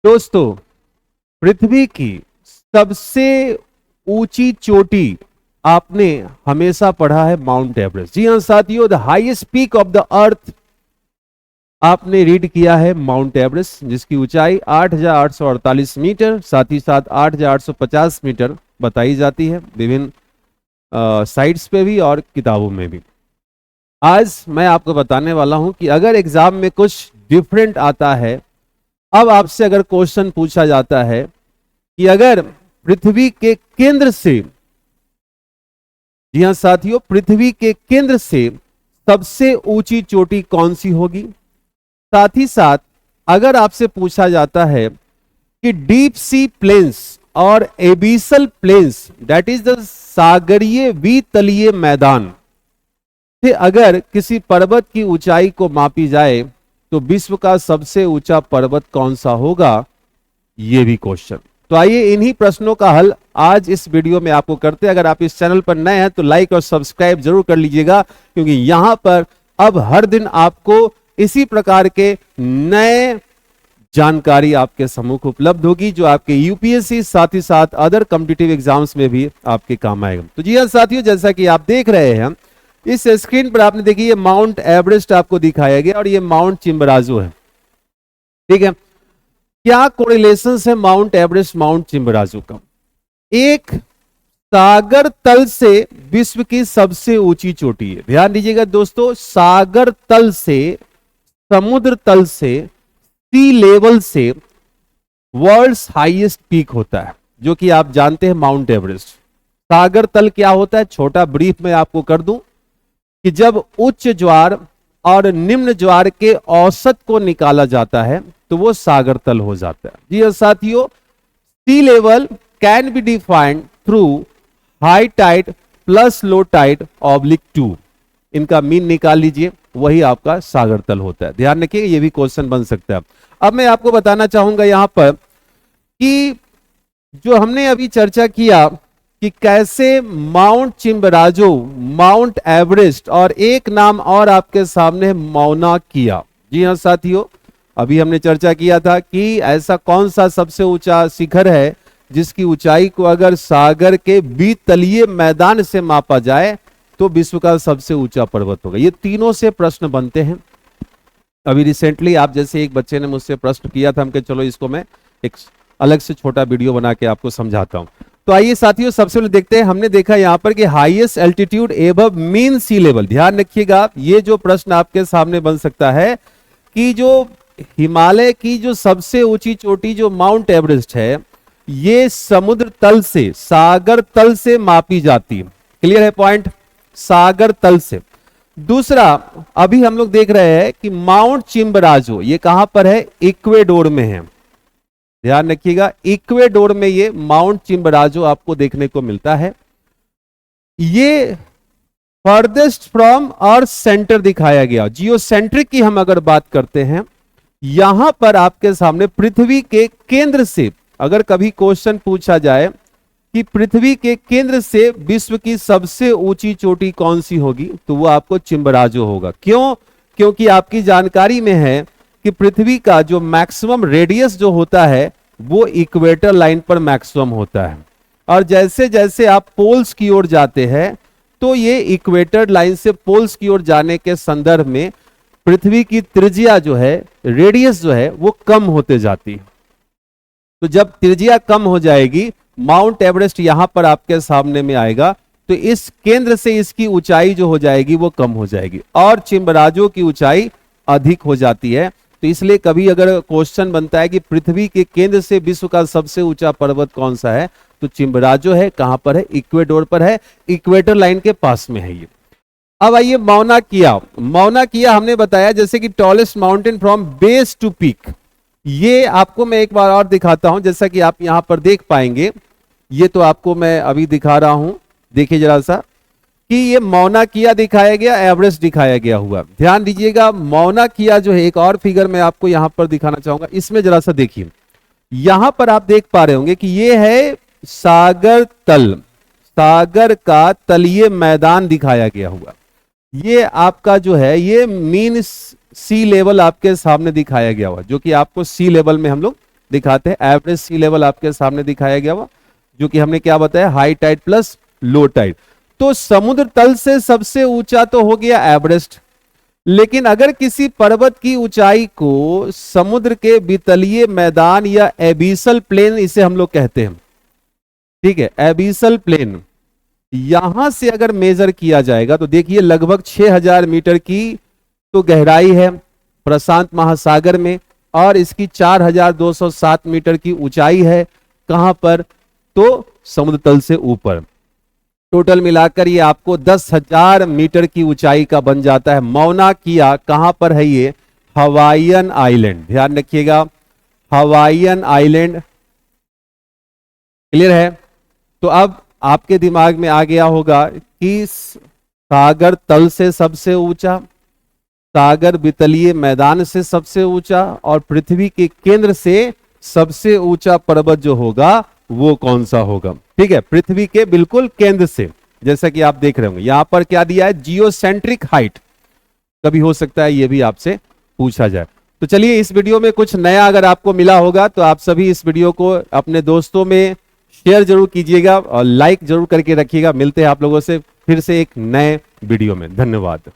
दोस्तों, पृथ्वी की सबसे ऊंची चोटी आपने हमेशा पढ़ा है माउंट एवरेस्ट। जी हां साथियों, the highest peak of the earth आपने रीड किया है माउंट एवरेस्ट, जिसकी ऊंचाई 8,848 मीटर, साथ ही साथ 8,850 मीटर बताई जाती है विभिन्न साइट्स पे भी और किताबों में भी। आज मैं आपको बताने वाला हूं कि अगर एग्जाम में कुछ डिफरेंट आता है, अब आपसे अगर क्वेश्चन पूछा जाता है कि अगर पृथ्वी के केंद्र से, जी हां साथियों, पृथ्वी के केंद्र से सबसे ऊंची चोटी कौन सी होगी। साथ ही साथ अगर आपसे पूछा जाता है कि डीप सी प्लेन्स और abyssal plains, that is the सागरीय वितलीय मैदान से अगर किसी पर्वत की ऊंचाई को मापी जाए तो विश्व का सबसे ऊंचा पर्वत कौन सा होगा, यह भी क्वेश्चन। तो आइए इन्हीं प्रश्नों का हल आज इस वीडियो में आपको करते हैं। अगर आप इस चैनल पर नए हैं तो लाइक और सब्सक्राइब जरूर कर लीजिएगा, क्योंकि यहां पर अब हर दिन आपको इसी प्रकार के नए जानकारी आपके सम्मुख उपलब्ध होगी, जो आपके यूपीएससी साथ ही साथ अदर कॉम्पिटिटिव एग्जाम्स में भी आपके काम आएगा। तो जी हां साथियों, जैसा कि आप देख रहे हैं इस स्क्रीन पर, आपने देखिए ये माउंट एवरेस्ट आपको दिखाया गया और ये माउंट चिम्बराजो है। ठीक है, क्या कोरिलेशन है माउंट एवरेस्ट माउंट चिम्बराजो का? एक सागर तल से विश्व की सबसे ऊंची चोटी है। ध्यान दीजिएगा दोस्तों, सागर तल से, समुद्र तल से, सी लेवल से वर्ल्ड्स हाईएस्ट पीक होता है, जो कि आप जानते हैं माउंट एवरेस्ट। सागर तल क्या होता है, छोटा ब्रीफ में आपको कर दूं कि जब उच्च ज्वार और निम्न ज्वार के औसत को निकाला जाता है तो वो सागर तल हो जाता है। जी हां साथियों, sea level can be defined through high tide plus low tide oblique 2। इनका मीन निकाल लीजिए, वही आपका सागर तल होता है। ध्यान रखिए, ये भी क्वेश्चन बन सकता है। अब मैं आपको बताना चाहूंगा यहां पर कि जो हमने अभी चर्चा किया कि कैसे माउंट चिम्बराजो, माउंट एवरेस्ट और एक नाम और आपके सामने मौना किया। जी हां साथियों, अभी हमने चर्चा किया था कि ऐसा कौन सा सबसे ऊंचा शिखर है जिसकी ऊंचाई को अगर सागर के वितलीय मैदान से मापा जाए तो विश्व का सबसे ऊंचा पर्वत होगा। ये तीनों से प्रश्न बनते हैं। अभी रिसेंटली आप जैसे एक बच्चे ने मुझसे प्रश्न किया था, हमके चलो इसको मैं एक अलग से छोटा वीडियो बना के आपको समझाता हूं। तो आइए साथियों, सबसे पहले देखते हैं। हमने देखा यहां पर कि हाईएस्ट एल्टीट्यूड एबव मीन सी लेवल। ध्यान रखिएगा, ये जो प्रश्न आपके सामने बन सकता है कि जो हिमालय की जो सबसे ऊंची चोटी जो माउंट एवरेस्ट है, ये समुद्र तल से, सागर तल से मापी जाती है। क्लियर है पॉइंट, सागर तल से। दूसरा, अभी हम लोग देख रहे हैं कि माउंट चिम्बराजो ये कहां पर है, इक्वेडोर में है। ध्यान रखिएगा, इक्वेडोर में ये माउंट चिम्बराजो आपको देखने को मिलता है। ये फर्देस्ट फ्रॉम अर्थ सेंटर दिखाया गया। जियोसेंट्रिक की हम अगर बात करते हैं, यहां पर आपके सामने पृथ्वी के केंद्र से अगर कभी क्वेश्चन पूछा जाए कि पृथ्वी के केंद्र से विश्व की सबसे ऊंची चोटी कौन सी होगी, तो वो आपको चिम्बराजो होगा। क्यों? क्योंकि आपकी जानकारी में है कि पृथ्वी का जो मैक्सिमम रेडियस जो होता है वो इक्वेटर लाइन पर मैक्सिमम होता है, और जैसे जैसे आप पोल्स की ओर जाते हैं तो ये इक्वेटर लाइन से पोल्स की ओर जाने के संदर्भ में पृथ्वी की त्रिज्या जो है, रेडियस जो है, वो कम होते जाती है। तो जब त्रिज्या कम हो जाएगी, माउंट एवरेस्ट यहां पर आपके सामने में आएगा, तो इस केंद्र से इसकी ऊंचाई जो हो जाएगी वो कम हो जाएगी, और चिम्बराजो की ऊंचाई अधिक हो जाती है। तो इसलिए कभी अगर क्वेश्चन बनता है कि पृथ्वी के केंद्र से विश्व का सबसे ऊंचा पर्वत कौन सा है, तो चिम्बराजो है। कहां पर है? इक्वेडोर पर है, इक्वेटर लाइन के पास में है ये। अब आइए मौना किया। मौना किया हमने बताया जैसे कि tallest mountain from base to peak. ये आपको मैं एक बार और दिखाता हूं, जैसा कि आप यहां पर देख पाएंगे। ये तो आपको मैं अभी दिखा रहा हूं, देखिए जरा सा कि ये मौना किया दिखाया गया, एवरेस्ट दिखाया गया हुआ। ध्यान दीजिएगा, मौना किया जो है, एक और फिगर मैं आपको यहां पर दिखाना चाहूंगा, इसमें जरा सा देखिए। यहां पर आप देख पा रहे होंगे कि ये है सागर तल, सागर का तलीय मैदान दिखाया गया हुआ। ये आपका जो है ये मीन सी लेवल आपके सामने दिखाया गया हुआ, जो कि आपको सी लेवल में हम लोग दिखाते हैं। एवरेज सी लेवल आपके सामने दिखाया गया हुआ, जो कि हमने क्या बताया, high tide plus low tide. तो समुद्र तल से सबसे ऊंचा तो हो गया एवरेस्ट, लेकिन अगर किसी पर्वत की ऊंचाई को समुद्र के वितलीय मैदान या एबिसल प्लेन, इसे हम लोग कहते हैं, ठीक है, एबिसल प्लेन, यहां से अगर मेजर किया जाएगा तो देखिए लगभग 6000 मीटर की तो गहराई है प्रशांत महासागर में, और इसकी 4207 मीटर की ऊंचाई है। कहां पर, तो समुद्र तल से ऊपर। टोटल मिलाकर ये आपको 10,000 मीटर की ऊंचाई का बन जाता है। मौना किया कहां पर है ये, हवाईयन आइलैंड, ध्यान रखिएगा, हवाईयन आइलैंड। क्लियर है। तो अब आपके दिमाग में आ गया होगा कि सागर तल से सबसे ऊंचा, सागर वितलीय मैदान से सबसे ऊंचा, और पृथ्वी के केंद्र से सबसे ऊंचा पर्वत जो होगा वो कौन सा होगा। ठीक है, पृथ्वी के बिल्कुल केंद्र से, जैसा कि आप देख रहे होंगे यहां पर क्या दिया है, जियोसेंट्रिक हाइट। कभी हो सकता है ये भी आपसे पूछा जाए। तो चलिए, इस वीडियो में कुछ नया अगर आपको मिला होगा तो आप सभी इस वीडियो को अपने दोस्तों में शेयर जरूर कीजिएगा और लाइक जरूर करके रखिएगा। मिलते हैं आप लोगों से फिर से एक नए वीडियो में। धन्यवाद।